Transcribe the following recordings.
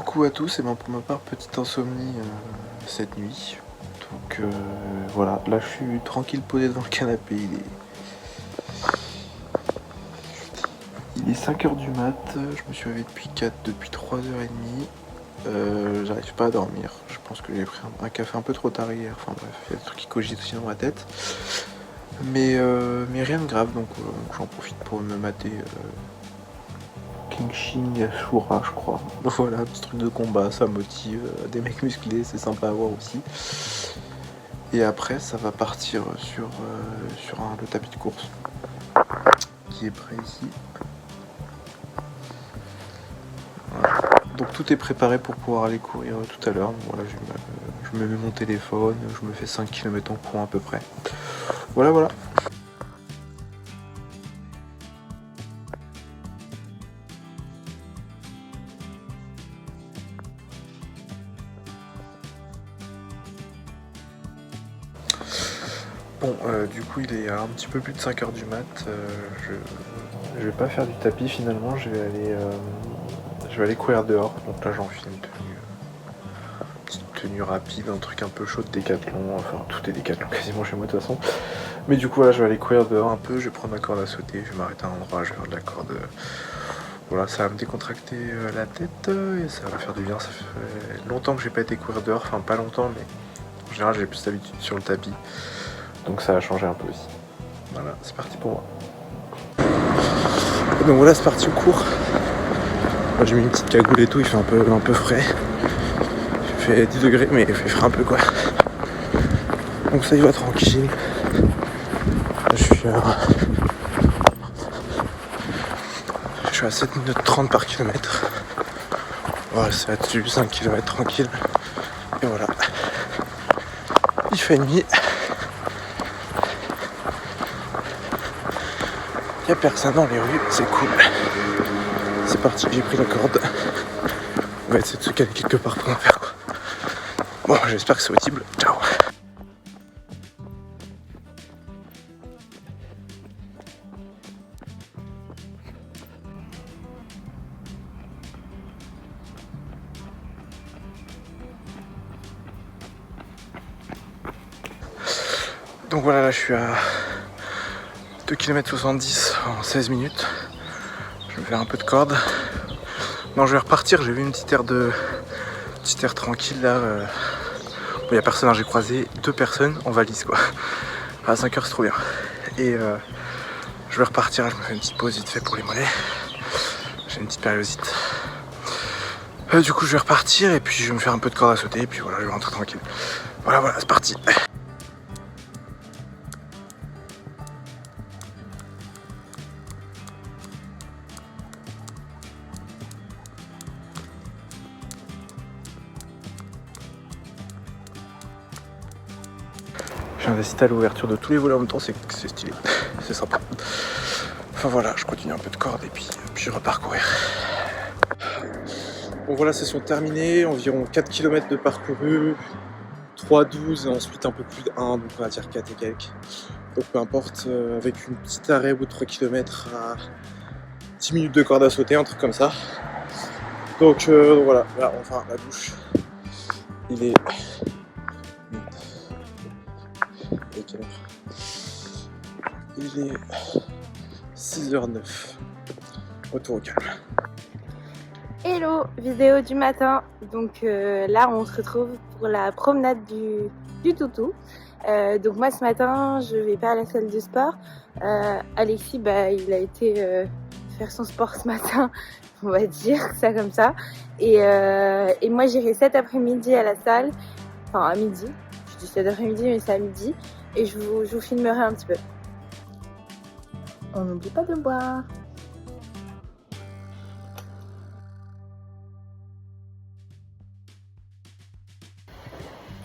Coucou à tous, et ben pour ma part, petite insomnie cette nuit. Donc voilà, là je suis tranquille posé dans le canapé, il est 5h du mat, je me suis réveillé depuis 3h30. J'arrive pas à dormir, je pense que j'ai pris un café un peu trop tard hier, enfin bref, il y a des trucs qui cogitent aussi dans ma tête. Mais rien de grave, donc j'en profite pour me mater Kenshin Yasura, je crois. Voilà, petit truc de combat, ça motive, des mecs musclés, c'est sympa à voir aussi. Et après, ça va partir sur le tapis de course qui est prêt ici. Voilà. Donc tout est préparé pour pouvoir aller courir tout à l'heure. Voilà, je me mets mon téléphone, je me fais 5 km en courant à peu près. Voilà. Bon, du coup il est un petit peu plus de 5h du mat, je vais pas faire du tapis finalement, je vais aller courir dehors, donc là j'enfile une petite tenue rapide, un truc un peu chaud de Décathlon, enfin tout est Décathlon quasiment chez moi de toute façon. Mais du coup voilà, je vais aller courir dehors un peu, je vais prendre ma corde à sauter, je vais m'arrêter à un endroit, je vais faire de la corde. Voilà, ça va me décontracter la tête et ça va faire du bien, ça fait longtemps que j'ai pas été courir dehors, enfin pas longtemps mais en général j'ai plus d'habitude sur le tapis. Donc ça a changé un peu aussi. Voilà, c'est parti pour moi. Et donc voilà, c'est parti au cours. Moi, j'ai mis une petite cagoule et tout, il fait un peu frais. Il fait 10 degrés, mais il fait frais un peu quoi. Donc ça y va tranquille. Là, je suis à 7 minutes 30 par kilomètre. Voilà, ça va dessus 5 km tranquille. Et voilà. Il fait nuit. Y'a personne dans les rues, c'est cool. C'est parti, j'ai pris la corde. On va essayer de se caler quelque part pour en faire quoi. Bon, j'espère que c'est audible. Ciao. Donc voilà, là je suis à 2 km 70 en 16 minutes. Je vais faire un peu de corde. Non, je vais repartir, j'ai vu une petite aire tranquille là. Bon, il n'y a personne, hein, j'ai croisé 2 personnes en valise quoi. À 5h c'est trop bien. Et je vais repartir, je me fais une petite pause vite fait pour les mollets. J'ai une petite périosite. Du coup je vais repartir et puis je vais me faire un peu de corde à sauter et puis voilà, je vais rentrer tranquille. Voilà, c'est parti. Je viens d'assister à l'ouverture de tous les volets en même temps, c'est stylé, c'est sympa. Enfin voilà, je continue un peu de corde et puis je repars courir. Bon voilà, session terminée, environ 4 km de parcouru, 3,12 et ensuite un peu plus de 1, donc on va dire 4 et quelques. Donc peu importe, avec une petite arrêt au bout de 3 km à 10 minutes de corde à sauter, un truc comme ça. Donc voilà, là enfin la douche, il est... Il est 6h09. Retour au calme. Hello, vidéo du matin. Donc là on se retrouve pour la promenade du toutou. Donc moi ce matin je vais pas à la salle de sport. Alexis il a été faire son sport ce matin, on va dire ça comme ça. Et moi j'irai cet après-midi à la salle, enfin à midi. Je dis cet après-midi mais c'est à midi. Et je vous filmerai un petit peu. On n'oublie pas de boire.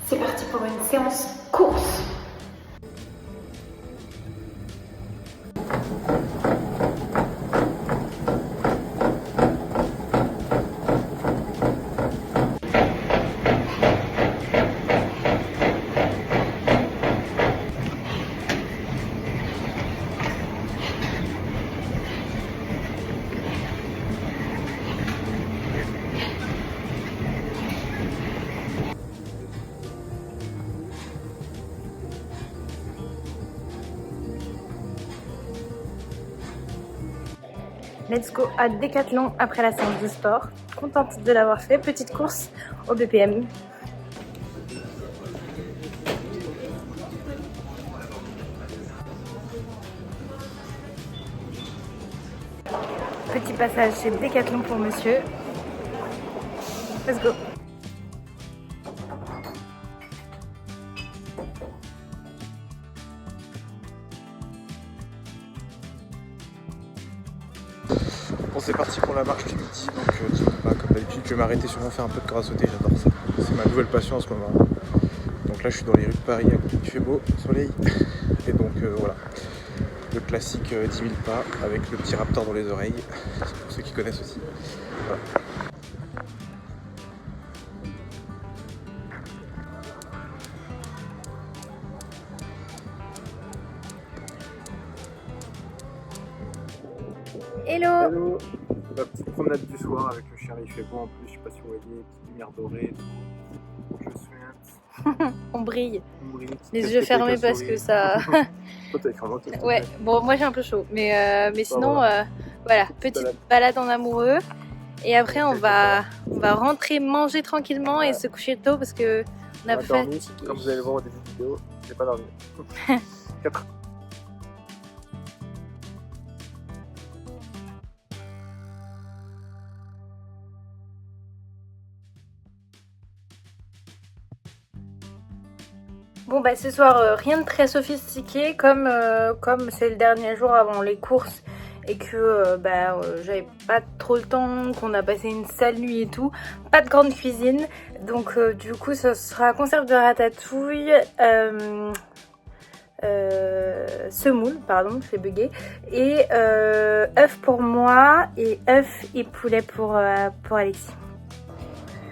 C'est parti pour une séance course. Let's go à Decathlon après la séance de sport. Contente de l'avoir fait. Petite course au BPM. Petit passage chez Decathlon pour monsieur. Let's go. Bon, c'est parti pour la marche du midi, donc comme d'habitude je vais m'arrêter sûrement faire un peu de corde à sauter, j'adore ça. C'est ma nouvelle passion en ce moment. Donc là je suis dans les rues de Paris, il fait beau, soleil, et donc voilà. Le classique 10 000 pas avec le petit raptor dans les oreilles, pour ceux qui connaissent aussi. Voilà. Hello. Hello. La petite promenade du soir avec le chien, il fait beau en plus, je sais pas si vous voyez, petite lumière dorée. Je souhaite. On brille. On brille. Les yeux fermés parce que ça... Toi t'as écran toi. Ouais, bon moi j'ai un peu chaud, mais sinon voilà. voilà, petite balade en amoureux. Et après on va rentrer manger tranquillement et se coucher tôt parce que on a fatigué. Comme vous allez le voir au début de vidéo, j'ai pas dormi. 4. Bon bah ce soir rien de très sophistiqué comme c'est le dernier jour avant les courses et que j'avais pas trop le temps, qu'on a passé une sale nuit et tout, pas de grande cuisine, donc du coup ce sera conserve de ratatouille, semoule, pardon, je l'ai bugué, et œufs pour moi et œufs et poulet pour Alexis.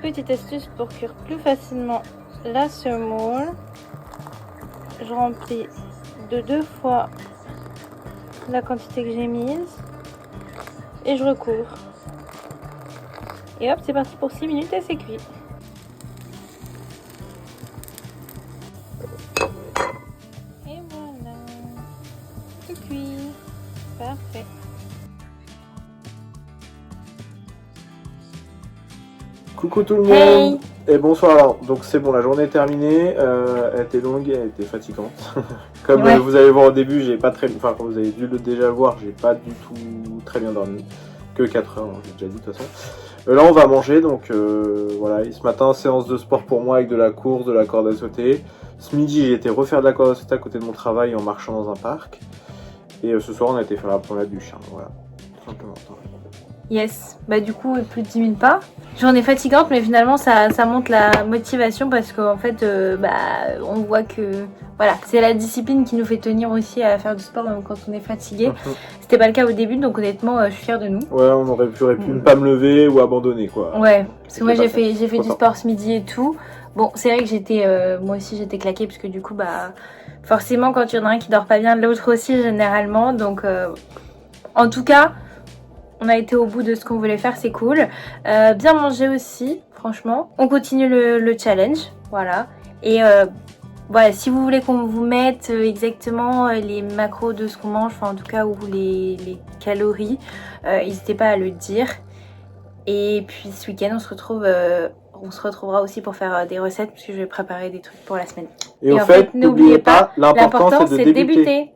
Petite astuce pour cuire plus facilement la semoule. Je remplis de 2 fois la quantité que j'ai mise et je recouvre. Et hop, c'est parti pour 6 minutes et c'est cuit. Et voilà, c'est cuit. Parfait. Coucou tout le monde. Hey. Et bonsoir. Alors, donc c'est bon, la journée est terminée. Elle était longue, elle était fatigante. Comme Ouais. vous allez voir au début, j'ai pas très, enfin comme vous avez dû déjà voir, j'ai pas du tout très bien dormi. Que 4 heures, hein, j'ai déjà dit de toute façon. Là on va manger, donc voilà. Et ce matin, séance de sport pour moi avec de la course, de la corde à sauter. Ce midi, j'ai été refaire de la corde à sauter à côté de mon travail en marchant dans un parc. Et ce soir, on a été faire la promenade du chien. Voilà, tout simplement. Yes, bah du coup plus de 10 000 pas. Journée fatigante mais finalement ça monte la motivation parce qu'en fait on voit que voilà, c'est la discipline qui nous fait tenir aussi à faire du sport même quand on est fatigué. C'était pas le cas au début donc honnêtement je suis fière de nous. Ouais, on aurait pu ne pas me lever ou abandonner quoi. Ouais, parce que moi j'ai fait du sport ce midi et tout. Bon, c'est vrai que j'étais moi aussi j'étais claquée parce que du coup forcément quand il y en a un qui dort pas bien, l'autre aussi généralement, donc en tout cas on a été au bout de ce qu'on voulait faire, c'est cool. Bien manger aussi, franchement. On continue le challenge, voilà. Et voilà, si vous voulez qu'on vous mette exactement les macros de ce qu'on mange, enfin en tout cas ou les calories, n'hésitez pas à le dire. Et puis ce week-end, on se retrouvera aussi pour faire des recettes, puisque je vais préparer des trucs pour la semaine. Et en fait, n'oubliez pas, l'important c'est de débuter.